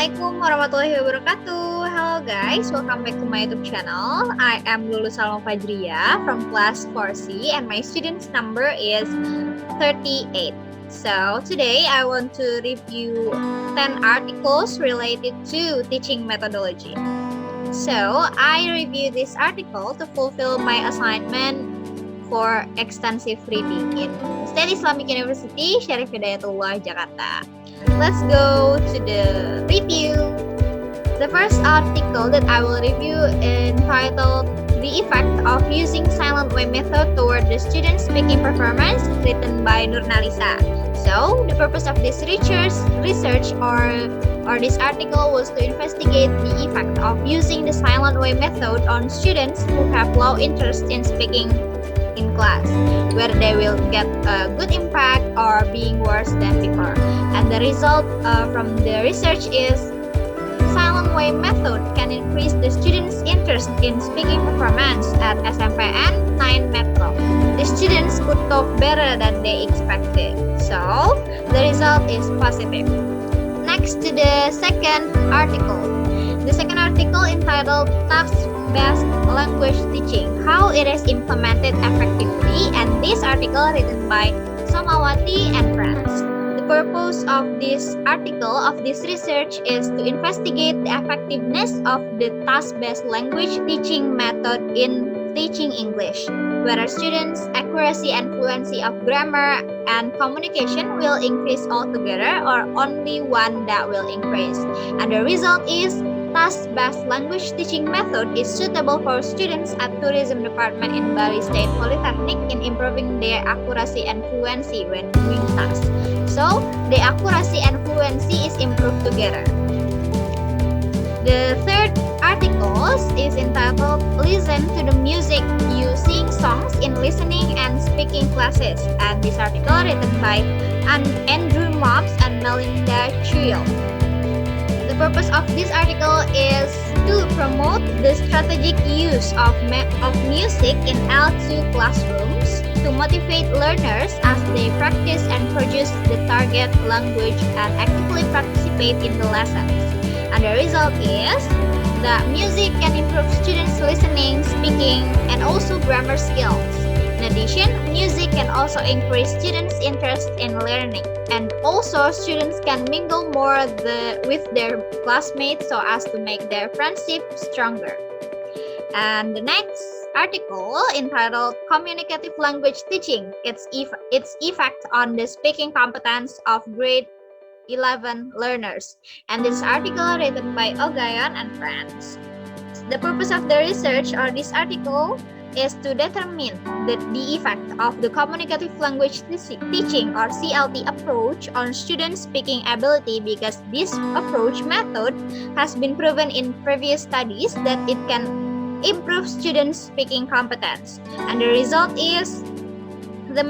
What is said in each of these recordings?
Assalamualaikum warahmatullahi wabarakatuh. Hello guys, welcome back to my YouTube channel. I am Lulu Salma Fajriya from class 4C and my student's number is 38. So today I want to review 10 articles related to teaching methodology. So I review this article to fulfill my assignment for extensive reading in State Islamic University, Syarif Hidayatullah, Jakarta. Let's go to the review. The first article that I will review is entitled The Effect of Using Silent Way Method Toward the Student Speaking Performance, written by Nurnalisa. So, the purpose of this research or this article was to investigate the effect of using the silent way method on students who have low interest in speaking in class, whether they will get a good impact or being worse than before. And the result from the research is silent way method can increase the students' interest in speaking performance at SMPN 9 Metro. The students could talk better than they expected. So, the result is positive. Next to the second article. The second article entitled Task-Based Language Teaching, How It is Implemented Effectively, and this article written by Somawati and friends. The purpose of this article, of this research, is to investigate the effectiveness of the task-based language teaching method in teaching English, whether students' accuracy and fluency of grammar and communication will increase altogether or only one that will increase. And the result is task-based language teaching method is suitable for students at Tourism Department in Bali State Polytechnic in improving their accuracy and fluency when doing tasks. So, the accuracy and fluency is improved together. The third article is entitled Listen to the Music Using Songs in Listening and Speaking Classes, and this article written by Andrew Mobbs and Melinda Chriel. The purpose of this article is to promote the strategic use of music in L2 classrooms to motivate learners as they practice and produce the target language and actively participate in the lessons. And the result is that music can improve students' listening, speaking, and also grammar skills. In addition, music can also increase students' interest in learning, and also students can mingle more with their classmates so as to make their friendship stronger. And the next article entitled Communicative Language Teaching, its effect on the speaking competence of grade 11 learners. And this article written by Ogayon and friends. The purpose of the research or this article is to determine the effect of the communicative language teaching or CLT approach on students' speaking ability, because this approach method has been proven in previous studies that it can improve students' speaking competence. And the result is the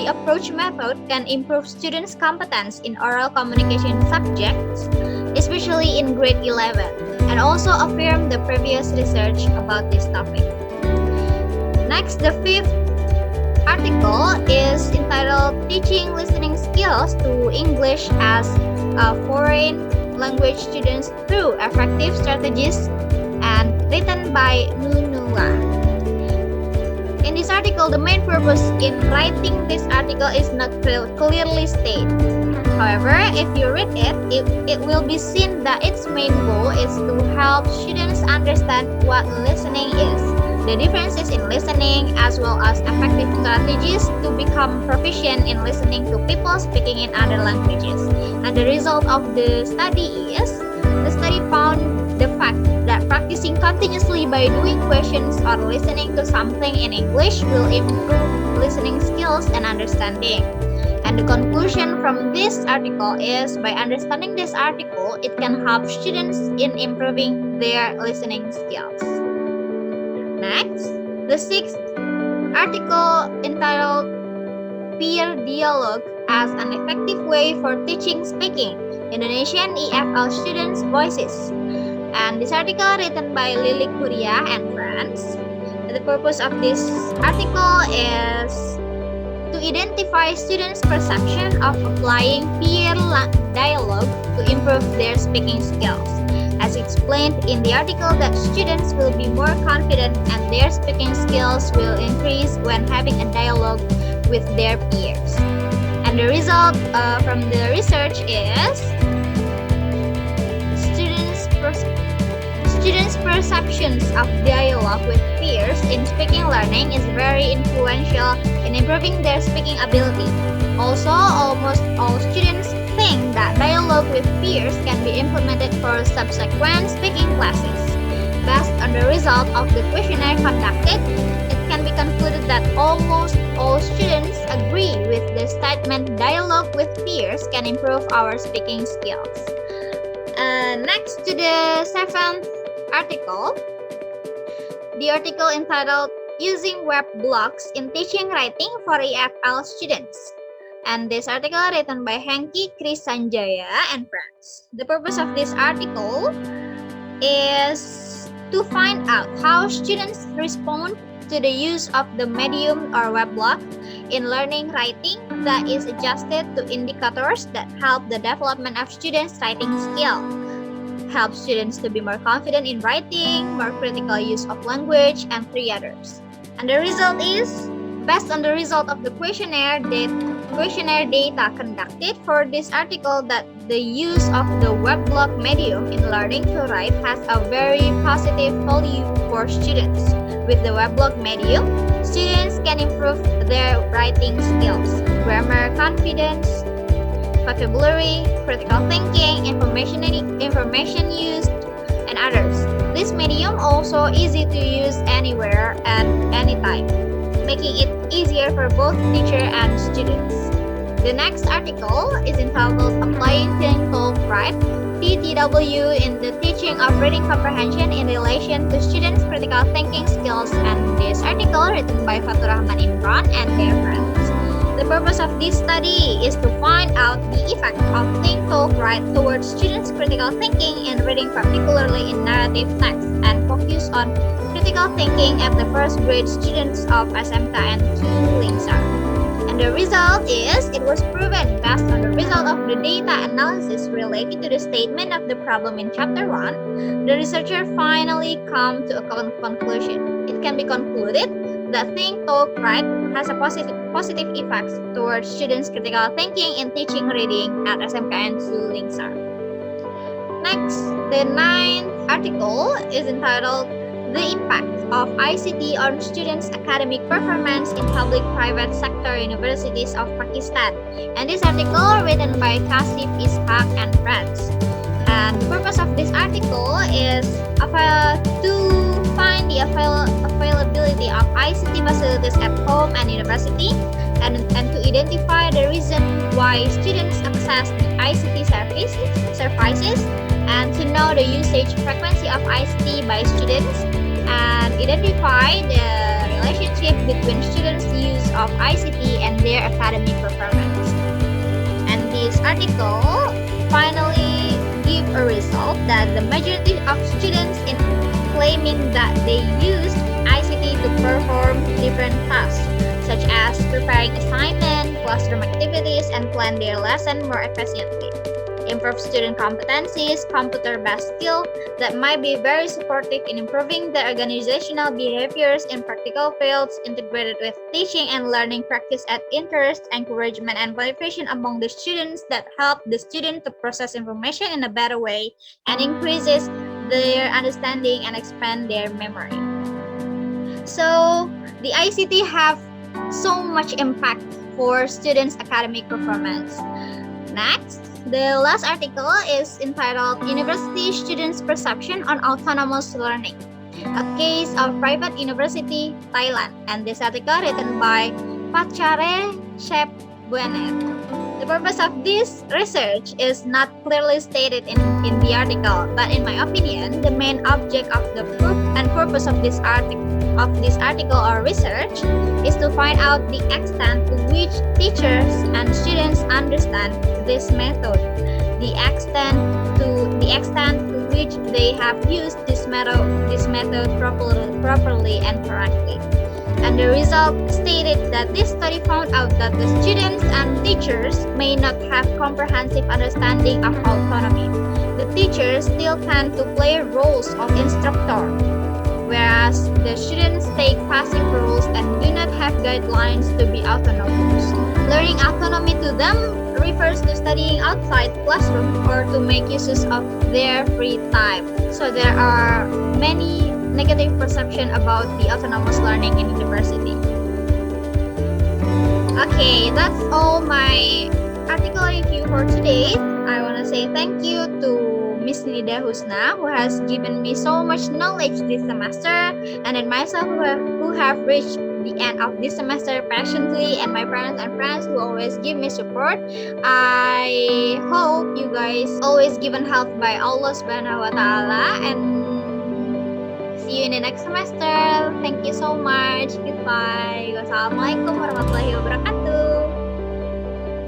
approach method can improve students' competence in oral communication subjects, especially in grade 11, and also affirm the previous research about this topic. Next, the fifth article is entitled Teaching Listening Skills to English as a Foreign Language Students Through Effective Strategies, and written by Nunula. In this article, the main purpose in writing this article is not clearly stated. However, if you read it will be seen that its main goal is to help students understand what listening is, the differences in listening, as well as effective strategies to become proficient in listening to people speaking in other languages. And the result of the study is, the study found the fact that practicing continuously by doing questions or listening to something in English will improve listening skills and understanding. And the conclusion from this article is, by understanding this article, it can help students in improving their listening skills. Next, the sixth article entitled Peer Dialogue as an Effective Way for Teaching Speaking, Indonesian EFL Students' Voices. And this article written by Lily Kuria and friends. The purpose of this article is to identify students' perception of applying peer dialogue to improve their speaking skills. As explained in the article, that students will be more confident and their speaking skills will increase when having a dialogue with their peers. And the result from the research is students' perceptions of dialogue with peers in speaking learning is very influential in improving their speaking ability. Also, almost all students think that dialogue with peers can be implemented for subsequent speaking classes. Based on the result of the questionnaire conducted, it can be concluded that almost all students agree with the statement dialogue with peers can improve our speaking skills. Next to the seventh article, the article entitled Using Web Blogs in Teaching Writing for EFL Students. And this article written by Hengki Krisanjaya and friends. The purpose of this article is to find out how students respond to the use of the medium or weblog in learning writing that is adjusted to indicators that help the development of students' writing skill, help students to be more confident in writing, more critical use of language, and three others. And the result is, based on the result of the questionnaire data conducted for this article, that the use of the weblog medium in learning to write has a very positive value for students. With the weblog medium, students can improve their writing skills, grammar confidence, vocabulary, critical thinking, information used, and others. This medium also easy to use anywhere and anytime, making it easier for both teacher and students. The next article is entitled Applying Think Talk Write (TTW) in the Teaching of Reading Comprehension in Relation to Students' Critical Thinking Skills, and this article written by Fatur Rahman Imran and their friends. The purpose of this study is to find out the effect of Think Talk Write towards students' critical thinking in reading, particularly in narrative text, and focus on critical thinking at the first grade students of SMK and 2 Lingsar. And the result is, it was proven based on the result of the data analysis related to the statement of the problem in chapter 1, the researcher finally come to a conclusion. It can be concluded that Think Talk Write has a positive effects towards students' critical thinking in teaching reading at SMK and 2 Lingsar. Next, the ninth article is entitled The Impact of ICT on Students' Academic Performance in Public-Private Sector Universities of Pakistan. And this article written by Kasif Ishaq and friends. And the purpose of this article is to find the availability of ICT facilities at home and university, and to identify the reason why students access the ICT services, and to know the usage frequency of ICT by students, and identify the relationship between students' use of ICT and their academic performance. And this article finally give a result that the majority of students in claiming that they used ICT to perform different tasks, such as preparing assignment, classroom activities, and plan their lesson more efficiently. Improve student competencies, computer-based skill that might be very supportive in improving the organizational behaviors in practical fields, integrated with teaching and learning practice at interest, encouragement, and motivation among the students that help the student to process information in a better way and increases their understanding and expand their memory. So the ICT have so much impact for students' academic performance. Next, the last article is entitled University Students' Perception on Autonomous Learning, a case of private university, Thailand. And this article written by Pachare Shepbuenet. The purpose of this research is not clearly stated in the article, but in my opinion, the main object of the purpose of this article or research is to find out the extent to which teachers and students understand this method, the extent to which they have used this method properly and correctly. And the result stated that this study found out that the students and teachers may not have comprehensive understanding of autonomy. The teachers still tend to play roles of instructor, whereas the students take passive roles and do not have guidelines to be autonomous. Learning autonomy to them refers to studying outside classroom or to make uses of their free time. So there are many negative perception about the autonomous learning in university. Okay, that's all my article review for today. I want to say thank you to Miss Nida Husna, who has given me so much knowledge this semester, and then myself who have reached the end of this semester patiently, and my parents and friends who always give me support. I hope you guys always given help by Allah Subhanahu wa Ta'ala, and see you in the next semester. Thank you so much. Goodbye. Wassalamualaikum warahmatullahi wabarakatuh.